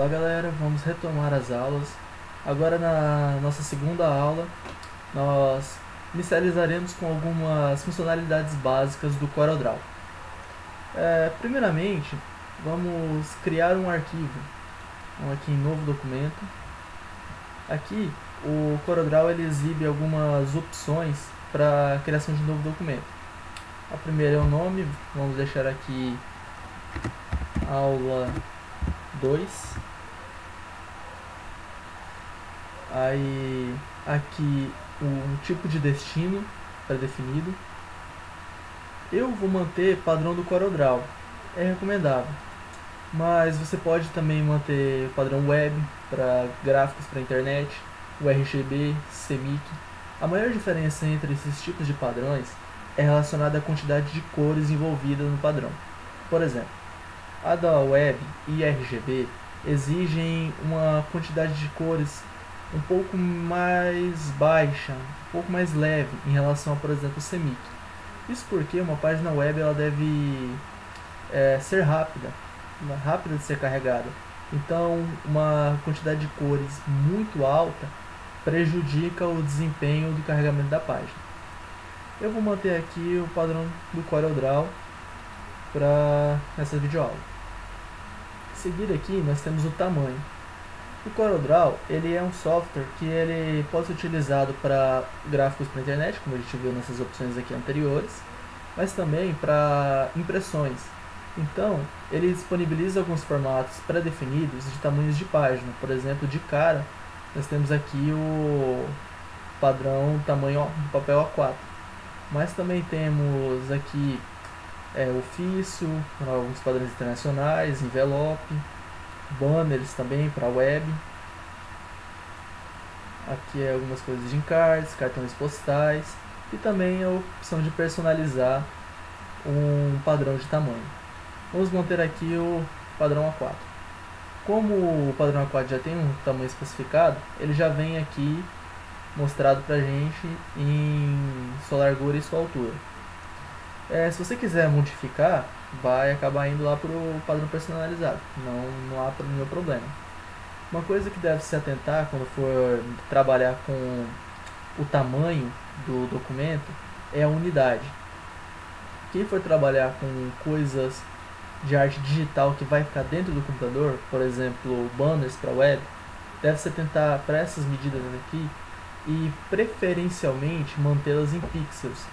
Olá galera, vamos retomar as aulas. Agora na nossa segunda aula, nós inicializaremos com algumas funcionalidades básicas do CorelDRAW. Primeiramente, vamos criar um arquivo. Vamos aqui em novo documento. Aqui o CorelDRAW ele exibe algumas opções para a criação de novo documento. A primeira é o nome, vamos deixar aqui aula 2. Aí aqui um tipo de destino pré-definido. Eu vou manter padrão do CorelDRAW, é recomendável, mas você pode também manter o padrão web para gráficos para internet, o RGB, CMYK. A maior diferença entre esses tipos de padrões é relacionada à quantidade de cores envolvidas no padrão. Por exemplo, a da web e RGB exigem uma quantidade de cores um pouco mais baixa, um pouco mais leve em relação a, por exemplo, o CMYK. Isso porque uma página web ela deve ser rápida de ser carregada. Então, uma quantidade de cores muito alta prejudica o desempenho do carregamento da página. Eu vou manter aqui o padrão do CorelDRAW para essa videoaula. Em seguida aqui nós temos o tamanho. O CorelDRAW ele é um software que ele pode ser utilizado para gráficos para internet, como a gente viu nessas opções aqui anteriores, mas também para impressões. Então, ele disponibiliza alguns formatos pré-definidos de tamanhos de página. Por exemplo, de cara, nós temos aqui o padrão tamanho do papel A4. Mas também temos aqui ofício, alguns padrões internacionais, envelope, banners também para web. Aqui é algumas coisas de encartes, cartões postais e também a opção de personalizar um padrão de tamanho. Vamos manter aqui o padrão A4. Como o padrão A4 já tem um tamanho especificado, ele já vem aqui mostrado pra gente em sua largura e sua altura. Se você quiser modificar, vai acabar indo lá para o padrão personalizado, não há nenhum problema. Uma coisa que deve se atentar quando for trabalhar com o tamanho do documento é a unidade. Quem for trabalhar com coisas de arte digital que vai ficar dentro do computador, por exemplo, banners para web, deve se atentar para essas medidas aqui e preferencialmente mantê-las em pixels,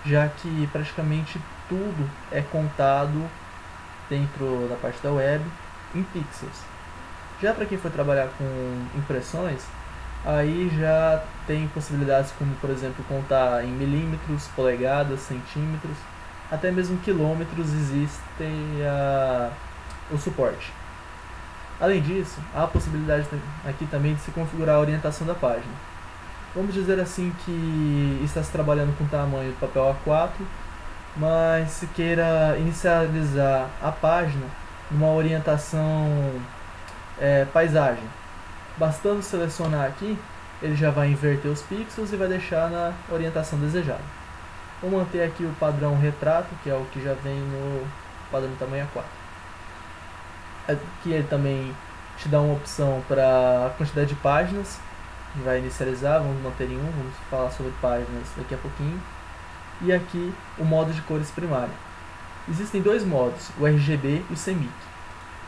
já que praticamente tudo é contado dentro da parte da web em pixels. Já para quem for trabalhar com impressões, aí já tem possibilidades como, por exemplo, contar em milímetros, polegadas, centímetros, até mesmo quilômetros existem o suporte. Além disso, há a possibilidade aqui também de se configurar a orientação da página. Vamos dizer assim que está se trabalhando com o tamanho do papel A4, mas se queira inicializar a página numa orientação paisagem. Bastando selecionar aqui, ele já vai inverter os pixels e vai deixar na orientação desejada. Vou manter aqui o padrão retrato, que é o que já vem no padrão tamanho A4. Aqui ele também te dá uma opção para a quantidade de páginas. Vai inicializar, vamos manter em 1, vamos falar sobre páginas daqui a pouquinho. E aqui o modo de cores primário. Existem dois modos, o RGB e o CMYK.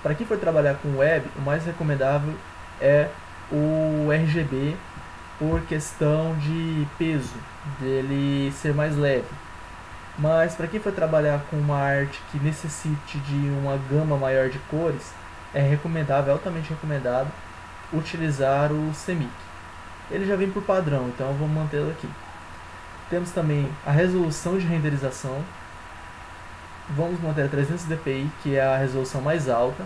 Para quem for trabalhar com web, o mais recomendável é o RGB por questão de peso, dele ser mais leve. Mas para quem for trabalhar com uma arte que necessite de uma gama maior de cores, é recomendável, altamente recomendado, utilizar o CMYK. Ele já vem por padrão, então eu vou mantê-lo aqui. Temos também a resolução de renderização. Vamos manter a 300 dpi, que é a resolução mais alta.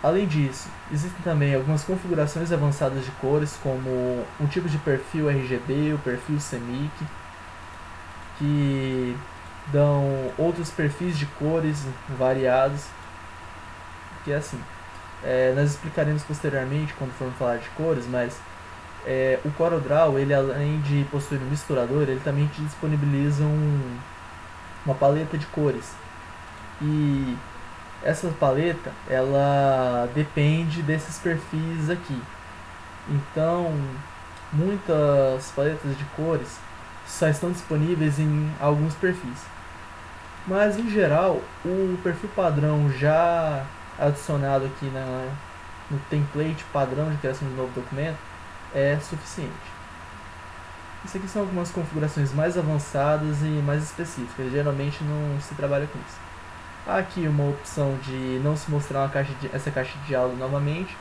Além disso, existem também algumas configurações avançadas de cores, como um tipo de perfil RGB, o perfil CMYK, que dão outros perfis de cores variados, que é assim. Nós explicaremos posteriormente quando formos falar de cores, mas o CorelDRAW, ele além de possuir um misturador, ele também te disponibiliza uma paleta de cores. E essa paleta ela depende desses perfis aqui. Então, muitas paletas de cores só estão disponíveis em alguns perfis. Mas em geral, o perfil padrão já adicionado aqui no template padrão de criação de novo documento é suficiente. Isso aqui são algumas configurações mais avançadas e mais específicas, geralmente não se trabalha com isso. Há aqui uma opção de não se mostrar essa caixa de diálogo novamente.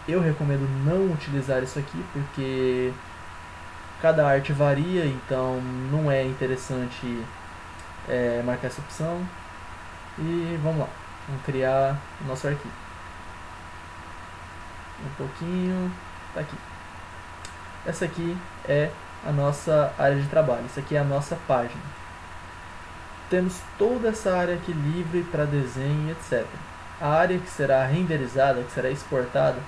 Eu recomendo não utilizar isso aqui porque cada arte varia, então não é interessante marcar essa opção. E vamos lá, vamos criar o nosso arquivo. Um pouquinho, tá aqui. Essa aqui é a nossa área de trabalho, isso aqui é a nossa página. Temos toda essa área aqui livre para desenho, etc. A área que será renderizada, que será exportada,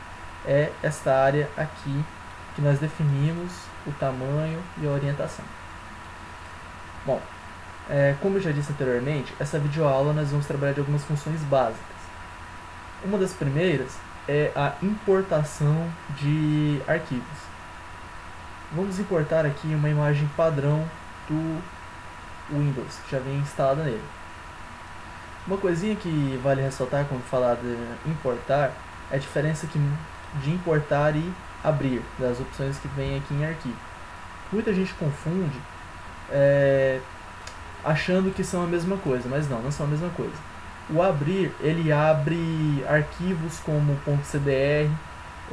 é esta área aqui, que nós definimos o tamanho e a orientação. Bom, como eu já disse anteriormente, essa videoaula nós vamos trabalhar de algumas funções básicas. Uma das primeiras é a importação de arquivos. Vamos importar aqui uma imagem padrão do Windows, que já vem instalada nele. Uma coisinha que vale ressaltar quando falar de importar é a diferença de importar e abrir, das opções que vem aqui em arquivo. Muita gente confunde achando que são a mesma coisa, mas não são a mesma coisa. O abrir, ele abre arquivos como .cdr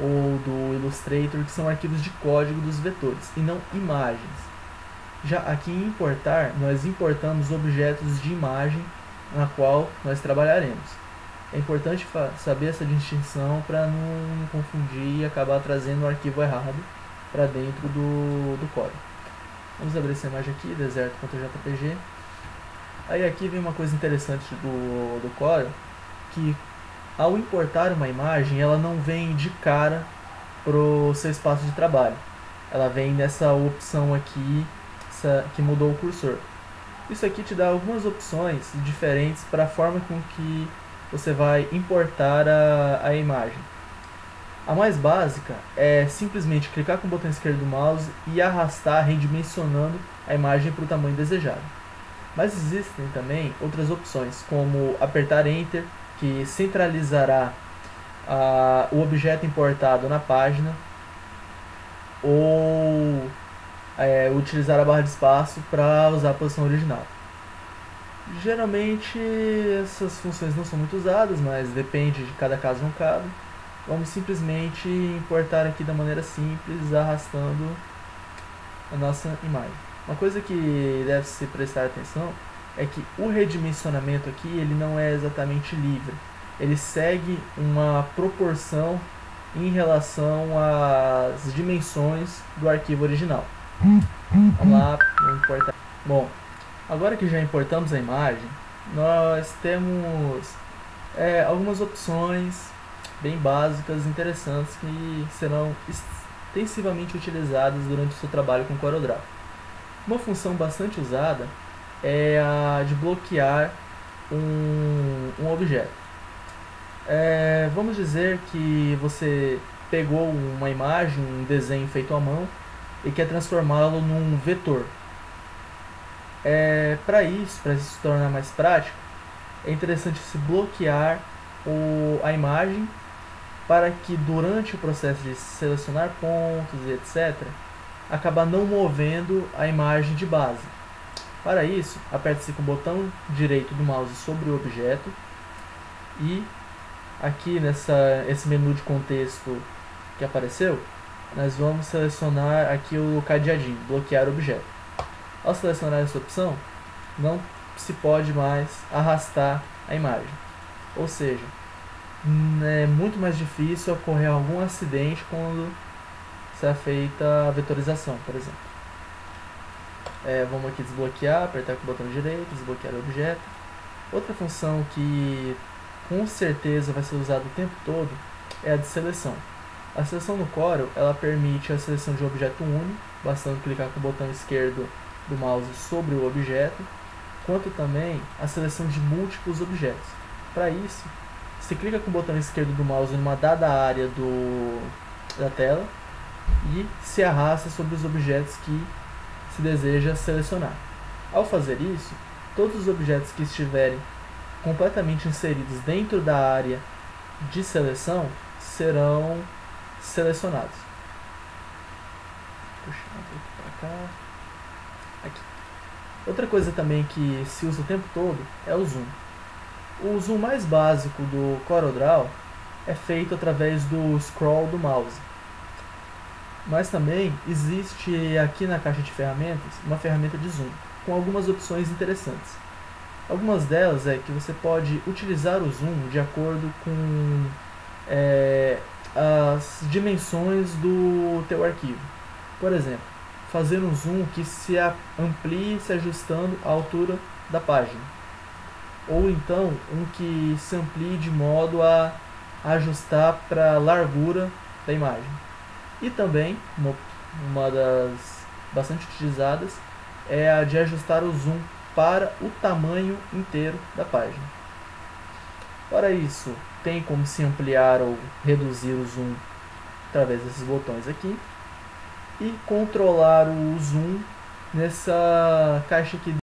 ou do Illustrator, que são arquivos de código dos vetores, e não imagens. Já aqui em importar, nós importamos objetos de imagem na qual nós trabalharemos. É importante saber essa distinção para não confundir e acabar trazendo o arquivo errado para dentro do código. Vamos abrir essa imagem aqui, deserto.jpg. Aí aqui vem uma coisa interessante do Corel, que ao importar uma imagem, ela não vem de cara para o seu espaço de trabalho. Ela vem nessa opção aqui, que mudou o cursor. Isso aqui te dá algumas opções diferentes para a forma com que você vai importar a imagem. A mais básica é simplesmente clicar com o botão esquerdo do mouse e arrastar, redimensionando a imagem para o tamanho desejado. Mas existem também outras opções, como apertar Enter, que centralizará o objeto importado na página, ou utilizar a barra de espaço para usar a posição original. Geralmente essas funções não são muito usadas, mas depende de cada caso um caso. Vamos simplesmente importar aqui da maneira simples, arrastando a nossa imagem. Uma coisa que deve se prestar atenção é que o redimensionamento aqui ele não é exatamente livre. Ele segue uma proporção em relação às dimensões do arquivo original. Vamos lá, vamos importar. Bom, agora que já importamos a imagem, nós temos algumas opções bem básicas, interessantes, que serão extensivamente utilizadas durante o seu trabalho com CorelDRAW. Uma função bastante usada é a de bloquear um objeto. Vamos dizer que você pegou uma imagem, um desenho feito à mão e quer transformá-lo num vetor. Para isso se tornar mais prático, é interessante se bloquear a imagem para que durante o processo de selecionar pontos e etc, acabar não movendo a imagem de base. Para isso, aperte-se com o botão direito do mouse sobre o objeto e aqui esse menu de contexto que apareceu, nós vamos selecionar aqui o cadeadinho, bloquear objeto. Ao selecionar essa opção, não se pode mais arrastar a imagem. Ou seja, é muito mais difícil ocorrer algum acidente quando será feita a vetorização, por exemplo. Vamos aqui desbloquear, apertar com o botão direito, desbloquear o objeto. Outra função que com certeza vai ser usada o tempo todo é a de seleção. A seleção no Corel, ela permite a seleção de um objeto único, bastando clicar com o botão esquerdo do mouse sobre o objeto, quanto também a seleção de múltiplos objetos. Para isso, Você clica com o botão esquerdo do mouse numa dada área da tela e se arrasta sobre os objetos que se deseja selecionar. Ao fazer isso, todos os objetos que estiverem completamente inseridos dentro da área de seleção serão selecionados. Puxando aqui para cá. Aqui. Outra coisa também que se usa o tempo todo é o zoom. O zoom mais básico do CorelDRAW é feito através do scroll do mouse. Mas também existe aqui na caixa de ferramentas uma ferramenta de zoom, com algumas opções interessantes. Algumas delas é que você pode utilizar o zoom de acordo com as dimensões do teu arquivo. Por exemplo, fazer um zoom que se amplie se ajustando à altura da página. Ou então um que se amplie de modo a ajustar para a largura da imagem. E também, uma das bastante utilizadas, é a de ajustar o zoom para o tamanho inteiro da página. Para isso, tem como se ampliar ou reduzir o zoom através desses botões aqui. E controlar o zoom nessa caixa aqui